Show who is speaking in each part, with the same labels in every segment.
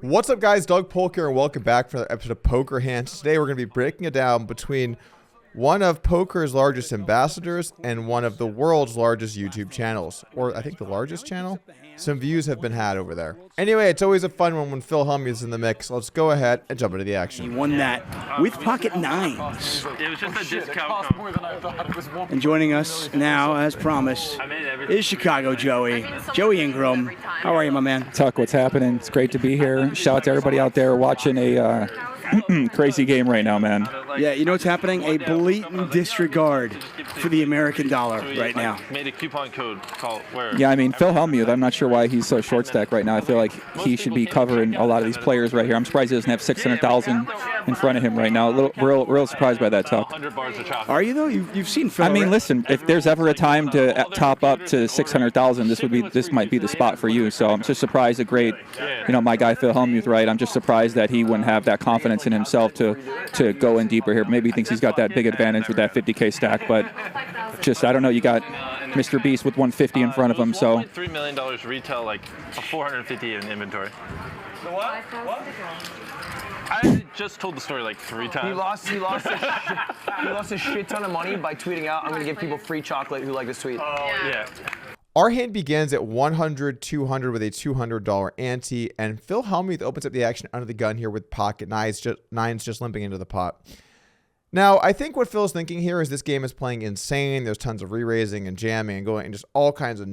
Speaker 1: What's up, guys? Doug Polk here, and welcome back for another episode of Poker Hands. Today, we're going to be breaking it down between one of poker's largest ambassadors and one of the world's largest YouTube channels, or I think the largest channel. Some views have been had over there. Anyway, it's always a fun one when Phil Hellmuth is in the mix. Let's go ahead and jump into the action.
Speaker 2: He won that with pocket nines.
Speaker 3: It was just a discount code.
Speaker 2: And joining us now, as promised, is Chicago Joey. Joey Ingram. How are you, my man?
Speaker 4: Tuck, what's happening? It's great to be here. Shout out to everybody out there watching a crazy game right now, man.
Speaker 2: Yeah, you know what's happening? A blatant disregard for the American dollar right now.
Speaker 3: Made a coupon code called where?
Speaker 4: Yeah, I mean, Phil Hellmuth, I'm not sure why he's so short stack right now. I feel like he should be covering a lot of these players right here. I'm surprised he doesn't have 600,000 in front of him right now. Real surprised by that, Tuck.
Speaker 3: 100 bars of chocolate.
Speaker 2: Are you, though? You've seen Phil.
Speaker 4: I mean, listen, if there's ever a time to top up to 600,000, this might be the spot for you. So I'm just surprised my guy Phil Hellmuth, right? I'm just surprised that he wouldn't have that confidence in himself to go in deeper here. Maybe he thinks he's got that big advantage with that 50K stack, but just, I don't know, you got MrBeast with 150 in front of him, so.
Speaker 3: $1.3 million retail, like a 450 in inventory. The what? I just told the story like 3 times.
Speaker 5: He lost a shit ton of money by tweeting out, I'm going to give people free chocolate who like this tweet.
Speaker 3: Yeah.
Speaker 1: Our hand begins at 100, 200 with a $200 ante, and Phil Hellmuth opens up the action under the gun here with pocket nines just limping into the pot. Now, I think what Phil's thinking here is this game is playing insane. There's tons of re-raising and jamming and going and just all kinds of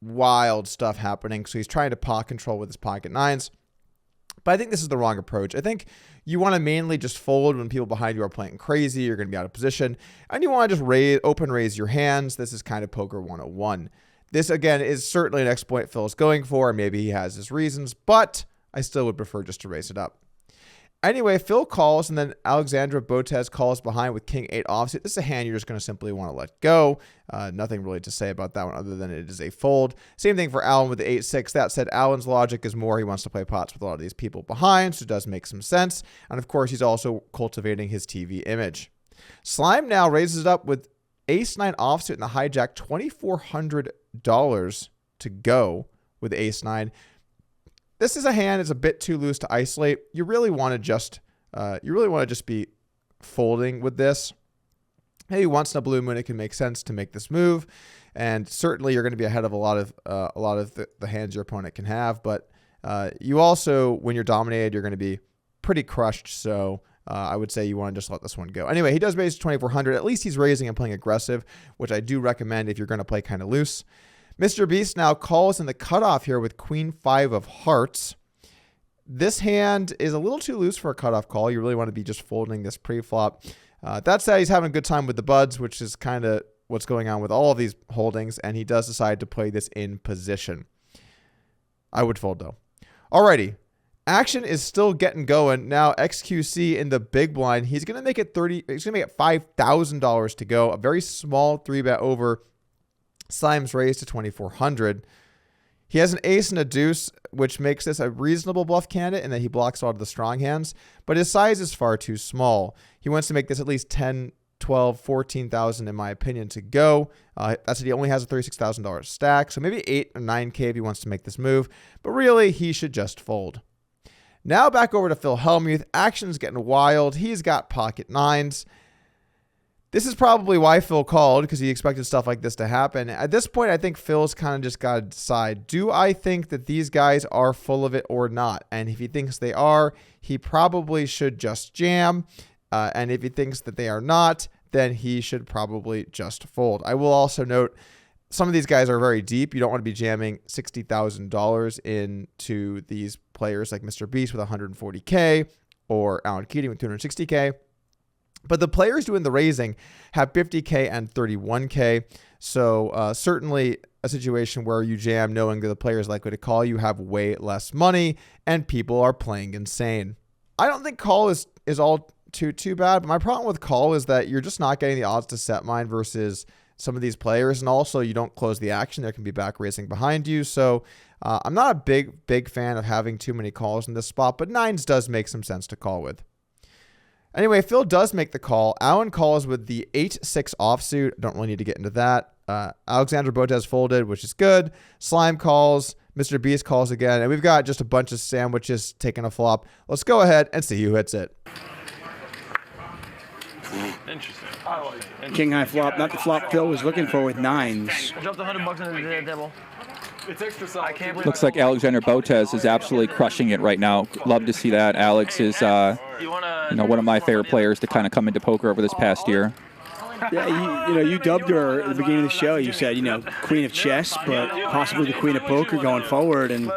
Speaker 1: wild stuff happening. So he's trying to pot control with his pocket nines. But I think this is the wrong approach. I think you want to mainly just fold when people behind you are playing crazy. You're going to be out of position. And you want to just open raise your hands. This is kind of poker 101. This, again, is certainly an exploit Phil is going for. Maybe he has his reasons, but I still would prefer just to raise it up. Anyway, Phil calls, and then Alexandra Botez calls behind with King 8 offsuit. This is a hand you're just going to simply want to let go. Nothing really to say about that one other than it is a fold. Same thing for Alan with the 8-6. That said, Alan's logic is more he wants to play pots with a lot of these people behind, so it does make some sense. And, of course, he's also cultivating his TV image. Slime now raises it up with Ace-9 offsuit in the hijack, $2,400 to go with Ace-9. This is a hand that's a bit too loose to isolate. You really want to just be folding with this. Maybe once in a blue moon it can make sense to make this move, and certainly you're going to be ahead of a lot of the hands your opponent can have. But you also, when you're dominated, you're going to be pretty crushed. So I would say you want to just let this one go. Anyway, he does raise 2,400. At least he's raising and playing aggressive, which I do recommend if you're going to play kind of loose. MrBeast now calls in the cutoff here with Queen 5 of hearts. This hand is a little too loose for a cutoff call. You really want to be just folding this pre-flop. That said, he's having a good time with the buds, which is kind of what's going on with all of these holdings, and he does decide to play this in position. I would fold, though. Alrighty. Action is still getting going. Now, XQC in the big blind, he's going to make it $5,000 to go. A very small 3-bet over. Slime's raised to 2,400. He has an ace and a deuce, which makes this a reasonable bluff candidate in that he blocks a lot of the strong hands, but his size is far too small. He wants to make this at least 10, 12, 14,000 in my opinion to go. That's it. He only has a $36,000 stack, so maybe 8 or 9K if he wants to make this move, but really he should just fold. Now back over to Phil Hellmuth. Action's getting wild. He's got pocket nines. This is probably why Phil called, because he expected stuff like this to happen. At this point, I think Phil's kind of just got to decide, do I think that these guys are full of it or not? And if he thinks they are, he probably should just jam. And if he thinks that they are not, then he should probably just fold. I will also note, some of these guys are very deep. You don't want to be jamming $60,000 into these players like MrBeast with 140K or Alan Keating with 260K. But the players doing the raising have 50K and 31K. So certainly a situation where you jam knowing that the player is likely to call, you have way less money and people are playing insane. I don't think call is all too bad. But my problem with call is that you're just not getting the odds to set mine versus some of these players. And also you don't close the action. There can be back raising behind you. So I'm not a big fan of having too many calls in this spot, but nines does make some sense to call with. Anyway, Phil does make the call. Alan calls with the 8-6 offsuit. Don't really need to get into that. Alexandra Botez folded, which is good. Slime calls. Mr. Beast calls again, and we've got just a bunch of sandwiches taking a flop. Let's go ahead and see who hits it.
Speaker 3: Interesting.
Speaker 2: King high flop, not the flop Phil was looking for with nines.
Speaker 5: I dropped $100 into the devil. It's extra solid. I can't believe
Speaker 4: Looks like Alexander Botez is absolutely crushing it right now. Love to see that. Alex is, one of my favorite players to kind of come into poker over this past year.
Speaker 2: Yeah, you dubbed her at the beginning of the show. You said, queen of chess, but possibly the queen of poker going forward, and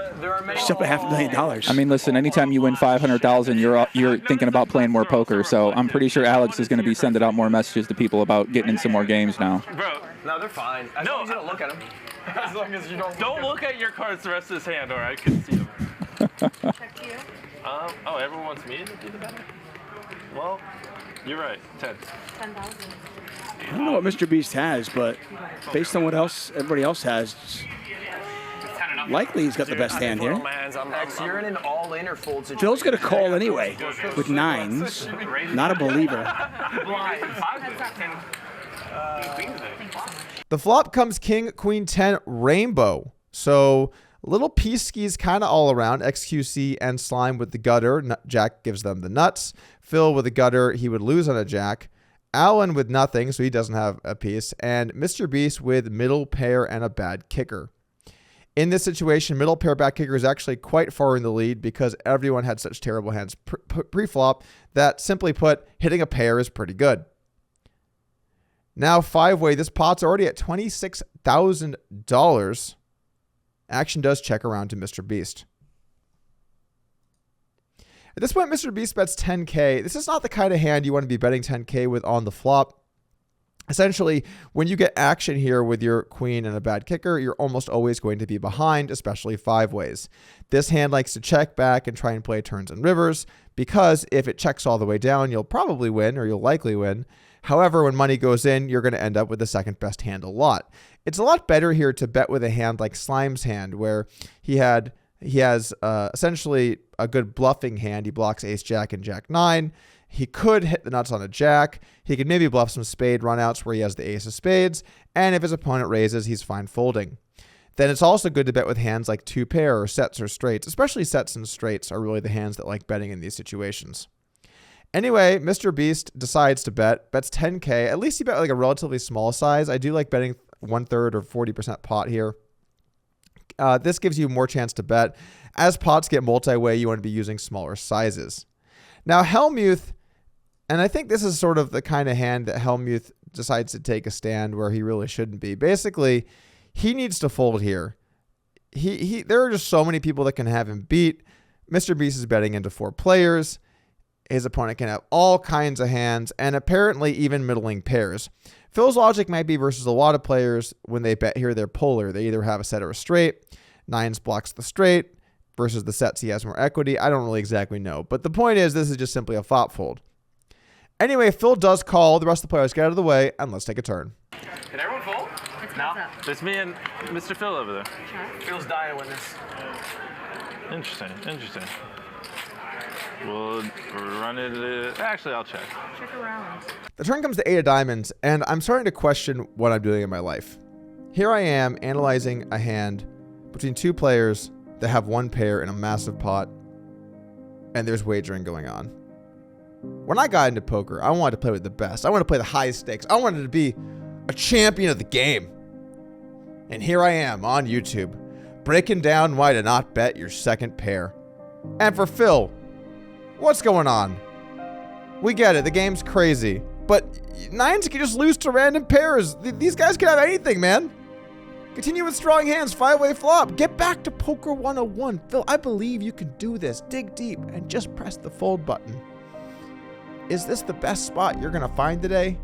Speaker 2: she's up at $500,000.
Speaker 4: I mean, listen, anytime you win $500,000, you're thinking about playing more poker. So I'm pretty sure Alex is going to be sending out more messages to people about getting in some more games now.
Speaker 3: Bro,
Speaker 5: no, they're fine. As long as you don't look at them. As long as you
Speaker 3: don't look at your cards the rest of this hand, or I couldn't see them.
Speaker 6: Check to you.
Speaker 3: Everyone wants me to be the better? Well, you're right. 10.
Speaker 6: 10,000.
Speaker 2: I don't know what MrBeast has, but based on what everybody else has, likely he's got the best hand here.
Speaker 5: X, you're in an all-in or fold situation.
Speaker 2: Phil's going to call anyway with nines. Not a believer.
Speaker 1: The flop comes king, queen, 10, rainbow. So little piece skis kind of all around. XQC and Slime with the gutter. Jack gives them the nuts. Phil with the gutter. He would lose on a jack. Alan with nothing, so he doesn't have a piece. And MrBeast with middle pair and a bad kicker. In this situation, middle pair bad kicker is actually quite far in the lead because everyone had such terrible hands pre-flop that, simply put, hitting a pair is pretty good. Now, 5-way, this pot's already at $26,000. Action does check around to MrBeast. At this point, MrBeast bets 10K. This is not the kind of hand you want to be betting 10K with on the flop. Essentially, when you get action here with your queen and a bad kicker, you're almost always going to be behind, especially 5-ways. This hand likes to check back and try and play turns and rivers because if it checks all the way down, you'll probably win, or you'll likely win. However, when money goes in, you're going to end up with the second best hand a lot. It's a lot better here to bet with a hand like Slime's hand, where he has essentially a good bluffing hand. He blocks ace jack and jack 9. He could hit the nuts on a jack. He could maybe bluff some spade runouts where he has the ace of spades. And if his opponent raises, he's fine folding. Then it's also good to bet with hands like 2-pair or sets or straights. Especially sets and straights are really the hands that like betting in these situations. Anyway, MrBeast decides to bets 10K. At least he bet like a relatively small size. I do like betting 1/3 or 40% pot here. This gives you more chance to bet. As pots get multi-way, you want to be using smaller sizes. Now, Hellmuth, and I think this is sort of the kind of hand that Hellmuth decides to take a stand where he really shouldn't be. Basically, he needs to fold here. There are just so many people that can have him beat. MrBeast is betting into 4 players. His opponent can have all kinds of hands and apparently even middling pairs. Phil's logic might be versus a lot of players when they bet here, they're polar. They either have a set or a straight. Nines blocks the straight versus the sets he has more equity. I don't really exactly know. But the point is, this is just simply a flop fold. Anyway, Phil does call. The rest of the players get out of the way, and let's take a turn.
Speaker 5: Can everyone fold?
Speaker 6: No.
Speaker 3: It's me and Mr. Phil over there.
Speaker 5: Phil's dying to win this.
Speaker 3: Interesting. We'll run it. Actually, I'll check.
Speaker 6: Check around.
Speaker 1: The turn comes to 8 of diamonds, and I'm starting to question what I'm doing in my life. Here I am analyzing a hand between 2 players that have 1 pair in a massive pot, and there's wagering going on. When I got into poker, I wanted to play with the best. I wanted to play the highest stakes. I wanted to be a champion of the game. And here I am on YouTube, breaking down why to not bet your second pair. And for Phil, what's going on? We get it, the game's crazy, but nines can just lose to random pairs. These guys can have anything, man. Continue with strong hands, 5-way flop. Get back to Poker 101. Phil, I believe you can do this. Dig deep and just press the fold button. Is this the best spot you're gonna find today?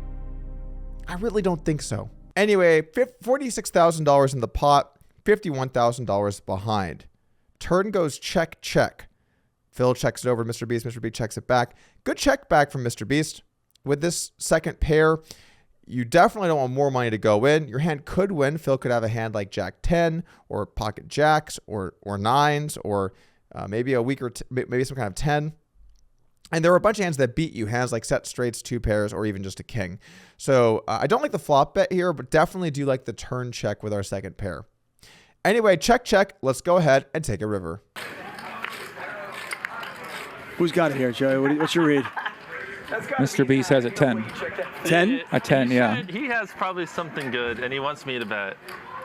Speaker 1: I really don't think so. Anyway, $46,000 in the pot, $51,000 behind. Turn goes check, check. Phil checks it over to MrBeast. MrBeast checks it back. Good check back from MrBeast. With this second pair, you definitely don't want more money to go in. Your hand could win. Phil could have a hand like Jack 10 or pocket jacks or nines or maybe a weaker, maybe some kind of 10. And there are a bunch of hands that beat you, hands like set straights, 2 pairs, or even just a king. So I don't like the flop bet here, but definitely do like the turn check with our second pair. Anyway, check. Let's go ahead and take a river.
Speaker 2: Who's got it here, Joey? What's your read?
Speaker 4: MrBeast has it 10.
Speaker 2: 10?
Speaker 4: A 10, yeah.
Speaker 3: He has probably something good, and he wants me to bet,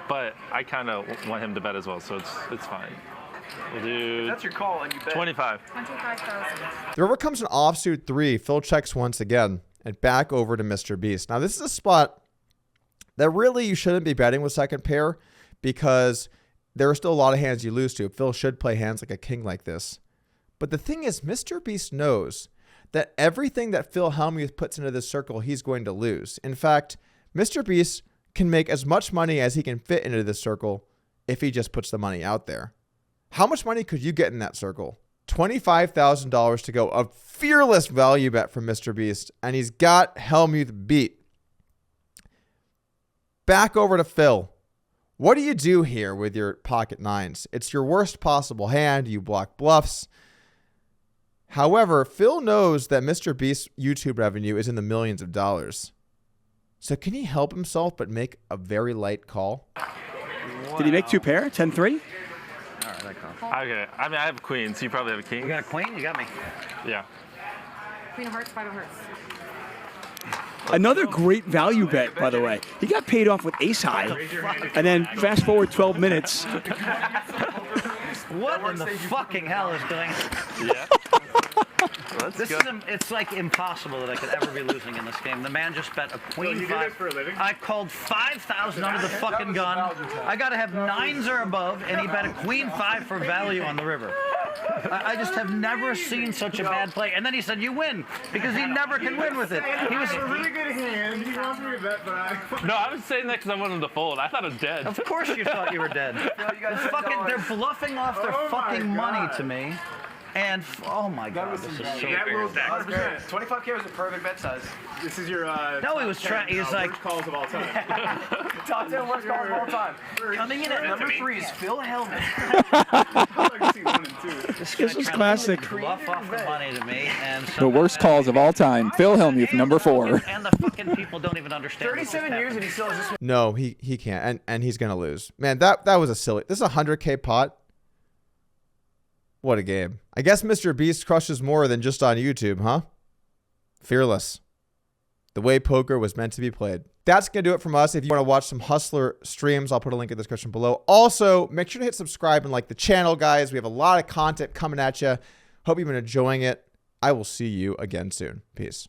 Speaker 3: but I kind of want him to bet as well, so it's fine. We'll do.
Speaker 5: That's your call, and you bet.
Speaker 3: 25.
Speaker 6: 25,000.
Speaker 1: The river comes an offsuit 3. Phil checks once again and back over to MrBeast. Now, this is a spot that really you shouldn't be betting with second pair because there are still a lot of hands you lose to. Phil should play hands like a king like this. But the thing is, MrBeast knows that everything that Phil Hellmuth puts into this circle, he's going to lose. In fact, MrBeast can make as much money as he can fit into this circle if he just puts the money out there. How much money could you get in that circle? $25,000 to go. A fearless value bet from MrBeast, and he's got Hellmuth beat. Back over to Phil. What do you do here with your pocket nines? It's your worst possible hand. You block bluffs. However, Phil knows that MrBeast's YouTube revenue is in the millions of dollars. So can he help himself but make a very light call?
Speaker 2: Did he make 2 pair? 10-3?
Speaker 3: Okay. I mean, I have a queen, so you probably have a king.
Speaker 7: You got a queen? You got me.
Speaker 3: Yeah.
Speaker 6: Queen of hearts, 5 of hearts.
Speaker 2: Another great value bet, by the way. He got paid off with ace high. And then fast forward 12 minutes.
Speaker 7: What in the fucking hell is going on?
Speaker 3: Yeah. Let's
Speaker 7: This
Speaker 3: go.
Speaker 7: is it's like impossible that I could ever be losing in this game. The man just bet a queen 5. I called 5,000 under the fucking gun. I got to have 9s or above, and he bet a queen 5 for value on the river. I just have never seen such a bad play. And then he said, "You win," because he never can win with it. He was
Speaker 8: a really good hand. He wants me to bet, but I.
Speaker 3: No, I was saying that because I wanted him to fold. I thought I was dead.
Speaker 7: Of course you thought you were dead. They're bluffing off their fucking money to me. And oh my god, this is so weird.
Speaker 5: 25K was a perfect bet size.
Speaker 8: This is your.
Speaker 7: No, he was trying. He was like,
Speaker 8: worst calls of all time.
Speaker 5: Top 10 worst calls of all time. Coming in at number 3 is Phil Hellmuth.
Speaker 8: I'd like to see 1 and 2.
Speaker 2: This is classic.
Speaker 7: bluff off the money to me, and so
Speaker 4: The worst calls of all time. Phil Hellmuth, number 4.
Speaker 7: And the fucking people don't even understand.
Speaker 5: 37 years and he still has this one.
Speaker 1: No, he can't, and he's gonna lose. Man, that was a silly. This is a 100K pot. What a game. I guess MrBeast crushes more than just on YouTube, huh? Fearless. The way poker was meant to be played. That's going to do it from us. If you want to watch some Hustler streams, I'll put a link in the description below. Also, make sure to hit subscribe and like the channel, guys. We have a lot of content coming at you. Hope you've been enjoying it. I will see you again soon. Peace.